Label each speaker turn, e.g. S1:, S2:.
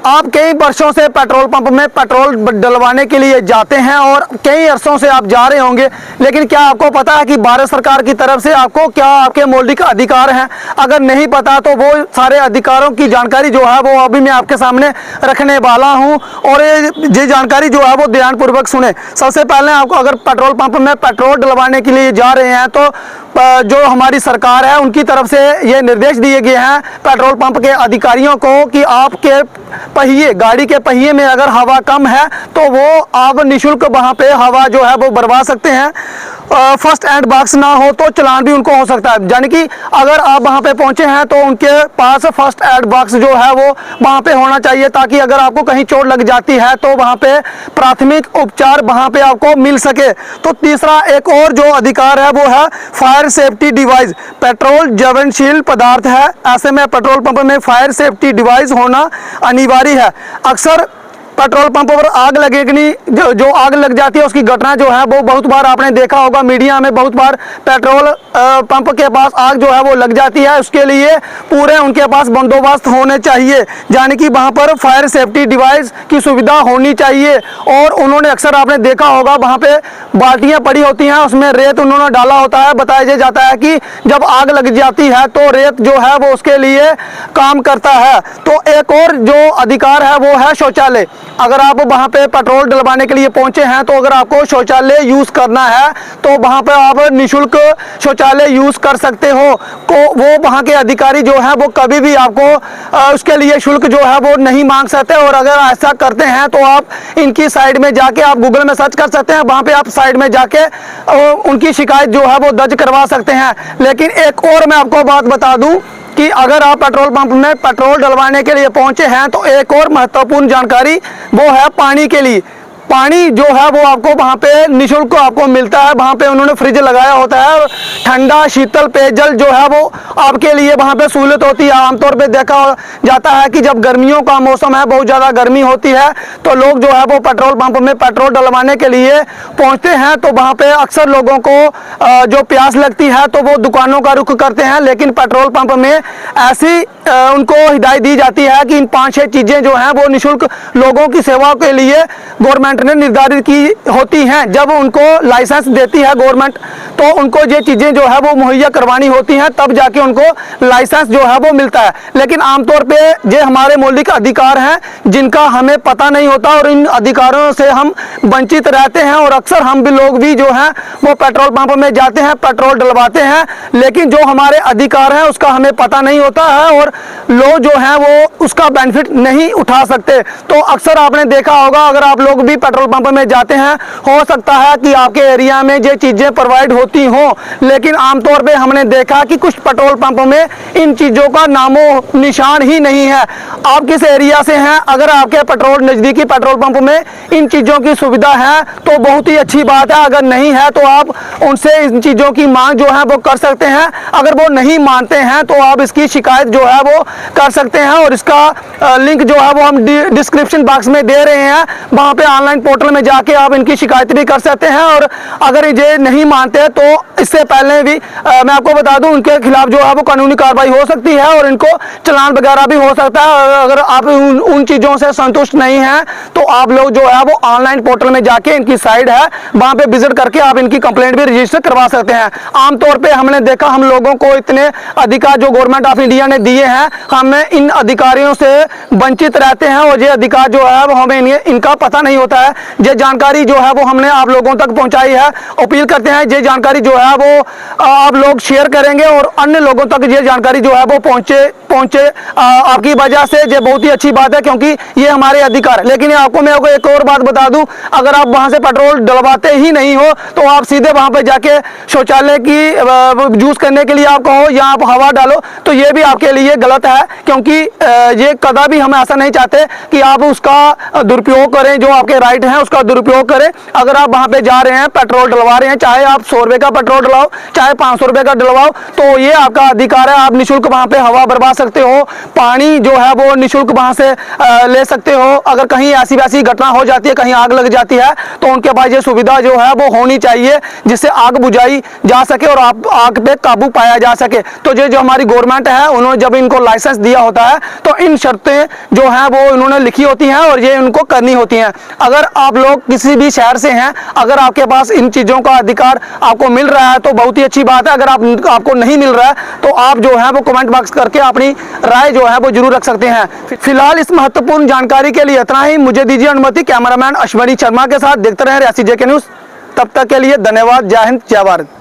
S1: आप कई वर्षों से पेट्रोल पंप में पेट्रोल डलवाने के लिए जाते हैं और कई अरसों से आप जा रहे होंगे, लेकिन क्या आपको पता है कि भारत सरकार की तरफ से आपको क्या आपके मौलिक अधिकार हैं? अगर नहीं पता तो वो सारे अधिकारों की जानकारी जो है वो अभी मैं आपके सामने रखने वाला हूं और ये जानकारी जो है वो ध्यानपूर्वक सुने। सबसे पहले आपको अगर पेट्रोल पंप में पेट्रोल डलवाने के लिए जा रहे हैं तो जो हमारी सरकार है उनकी तरफ से ये निर्देश दिए गए हैं पेट्रोल पंप के अधिकारियों को कि आपके पहिए, गाड़ी के पहिए में अगर हवा कम है तो वो आप निःशुल्क वहाँ पे हवा जो है वो भरवा सकते हैं। फर्स्ट एड बॉक्स ना हो तो चलान भी उनको हो सकता है, यानी कि अगर आप वहाँ पे पहुँचे हैं तो उनके पास फर्स्ट एड बॉक्स जो है वो वहाँ पे होना चाहिए, ताकि अगर आपको कहीं चोट लग जाती है तो वहाँ पे प्राथमिक उपचार वहाँ पे आपको मिल सके। तो तीसरा एक और जो अधिकार है वो है फायर सेफ्टी डिवाइस। पेट्रोल ज्वलनशील पदार्थ है, ऐसे में पेट्रोल पंप में फायर सेफ्टी डिवाइस होना अनिवार्य है। अक्सर पेट्रोल पंप पर आग लगेगी, जो आग लग जाती है उसकी घटना जो है वो बहुत बार आपने देखा होगा, मीडिया में बहुत बार पेट्रोल पंप के पास आग जो है वो लग जाती है। उसके लिए पूरे उनके पास बंदोबस्त होने चाहिए, यानी कि वहाँ पर फायर सेफ्टी डिवाइस की सुविधा होनी चाहिए। और उन्होंने अक्सर आपने देखा होगा वहाँ पे बाल्टियाँ पड़ी होती हैं, उसमें रेत उन्होंने डाला होता है। बताया जाता है कि जब आग लग जाती है तो रेत जो है वो उसके लिए काम करता है। तो एक और जो अधिकार है वो है शौचालय। अगर आप वहाँ पे पेट्रोल डलवाने के लिए पहुँचे हैं तो अगर आपको शौचालय यूज़ करना है तो वहाँ पे आप निःशुल्क शौचालय यूज़ कर सकते हो। वो वहाँ के अधिकारी जो है वो कभी भी आपको उसके लिए शुल्क जो है वो नहीं मांग सकते। और अगर ऐसा करते हैं तो आप इनकी साइड में जाके आप गूगल में सर्च कर सकते हैं, वहाँ पे आप साइड में जाके उनकी शिकायत जो है वो दर्ज करवा सकते हैं। लेकिन एक और मैं आपको बात बता दूँ कि अगर आप पेट्रोल पंप में पेट्रोल डलवाने के लिए पहुंचे हैं तो एक और महत्वपूर्ण जानकारी वो है पानी के लिए। पानी जो है वो आपको वहाँ पे निःशुल्क आपको मिलता है। वहाँ पे उन्होंने फ्रिज लगाया होता है, ठंडा शीतल पेयजल जो है वो आपके लिए वहाँ पे सहूलत होती है। आमतौर पे देखा जाता है कि जब गर्मियों का मौसम है, बहुत ज़्यादा गर्मी होती है, तो लोग जो है वो पेट्रोल पंप में पेट्रोल डलवाने के लिए पहुँचते हैं तो वहाँ पे अक्सर लोगों को जो प्यास लगती है तो वो दुकानों का रुख करते हैं। लेकिन पेट्रोल पंप में ऐसी उनको हिदायत दी जाती है कि इन 5-6 चीज़ें जो हैं वो निःशुल्क लोगों की सेवा के लिए गवर्नमेंट ने निर्धारित की होती हैं। जब उनको लाइसेंस देती है गवर्नमेंट तो उनको ये चीज़ें जो है वो मुहैया करवानी होती हैं, तब जाके उनको लाइसेंस जो है वो मिलता है। लेकिन आमतौर पे ये हमारे मौलिक अधिकार हैं जिनका हमें पता नहीं होता और इन अधिकारों से हम वंचित रहते हैं। और अक्सर हम भी लोग भी जो हैं वो पेट्रोल पंप में जाते हैं, पेट्रोल डलवाते हैं, लेकिन जो हमारे अधिकार हैं उसका हमें पता नहीं होता है और लोग जो हैं वो उसका बेनिफिट नहीं उठा सकते। तो अक्सर आपने देखा होगा, अगर आप लोग भी पेट्रोल पंप में जाते हैं, हो सकता है कि आपके एरिया में ये चीज़ें प्रोवाइड होती हों, लेकिन आमतौर पे हमने देखा कि कुछ पेट्रोल पंप में इन चीज़ों का नामो निशान ही नहीं है। आप किस एरिया से हैं, अगर आपके पेट्रोल नज़दीकी पेट्रोल पंप में इन चीज़ों की सुविधा है तो बहुत ही अच्छी बात है। अगर नहीं है तो आप उनसे इन चीज़ों की मांग जो है वो कर सकते हैं। अगर वो नहीं मानते हैं तो आप इसकी शिकायत जो है वो कर सकते हैं और इसका लिंक जो है वो हम डिस्क्रिप्शन बॉक्स में दे रहे हैं। वहाँ पे ऑनलाइन पोर्टल में जाके आप इनकी शिकायत भी कर सकते हैं। और अगर ये नहीं मानते तो इससे पहले भी मैं आपको बता दूं उनके खिलाफ जो है वो कानूनी कार्रवाई हो सकती है और इनको चालान वगैरह भी हो सकता है। अगर आप उन चीज़ों से संतुष्ट नहीं हैं तो आप लोग जो है वो ऑनलाइन पोर्टल में जाके इनकी साइट है वहाँ पे विजिट करके आप इनकी कंप्लेंट भी रजिस्टर करवा सकते हैं। आमतौर पर हमने देखा हम लोगों को इतने अधिकार जो गवर्नमेंट ऑफ इंडिया ने दिए हैं, हमें इन अधिकारियों से वंचित रहते हैं और ये अधिकार जो है वो हमें इनका पता नहीं होता है। ये जानकारी जो है वो हमने आप लोगों तक पहुंचाई है। अपील करते हैं ये जानकारी जो है वो आप लोग शेयर करेंगे और अन्य लोगों तक ये जानकारी जो है वो पहुंचे आपकी वजह से। ये बहुत ही अच्छी बात है क्योंकि ये हमारे अधिकार है। लेकिन आपको मैं एक और बात बता दूं, अगर आप वहां से पेट्रोल डलवाते ही नहीं हो तो आप सीधे वहां पे जाके शौचालय की यूज करने के लिए आप कहो या आप हवा डालो तो ये भी आपके लिए गलत है, क्योंकि ये कदा भी हम ऐसा नहीं चाहते कि आप उसका दुरुपयोग करें जो आपके राइट है उसका दुरुपयोग करें। अगर आप वहां पे जा रहे हैं, पेट्रोल डलवा रहे हैं, चाहे आप 100 रुपए का पेट्रोल डलवाओ, चाहे 500 रुपए का डलवाओ, तो ये आपका अधिकार है। आप निःशुल्क वहां पे हवा बर्बाद सकते हो, पानी जो है वो निःशुल्क वहां से ले सकते हो। अगर कहीं ऐसी वैसी घटना हो जाती है, कहीं आग लग जाती है, तो उनके पास ये सुविधा जो है वो होनी चाहिए जिससे आग बुझाई जा सके और आप आग पे काबू पाया जा सके। तो ये जो हमारी गवर्नमेंट है, उन्होंने जब इनको लाइसेंस दिया होता है तो इन शर्तें जो हैं वो इन्होंने लिखी होती हैं और ये इनको करनी होती हैं। अगर आप लोग किसी भी शहर से हैं, अगर आपके पास इन चीज़ों का अधिकार आपको मिल रहा है तो बहुत ही अच्छी बात है। अगर आपको नहीं मिल रहा है तो आप जो है वो कमेंट बॉक्स करके अपनी राय जो है वो जरूर रख सकते हैं। फिलहाल इस महत्वपूर्ण जानकारी के लिए इतना ही। मुझे दीजिए अनुमति। कैमरामैन अश्वनी शर्मा के साथ देखते रहे रियासी जेके न्यूज़। तब तक के लिए धन्यवाद। जय हिंद, जय भारत।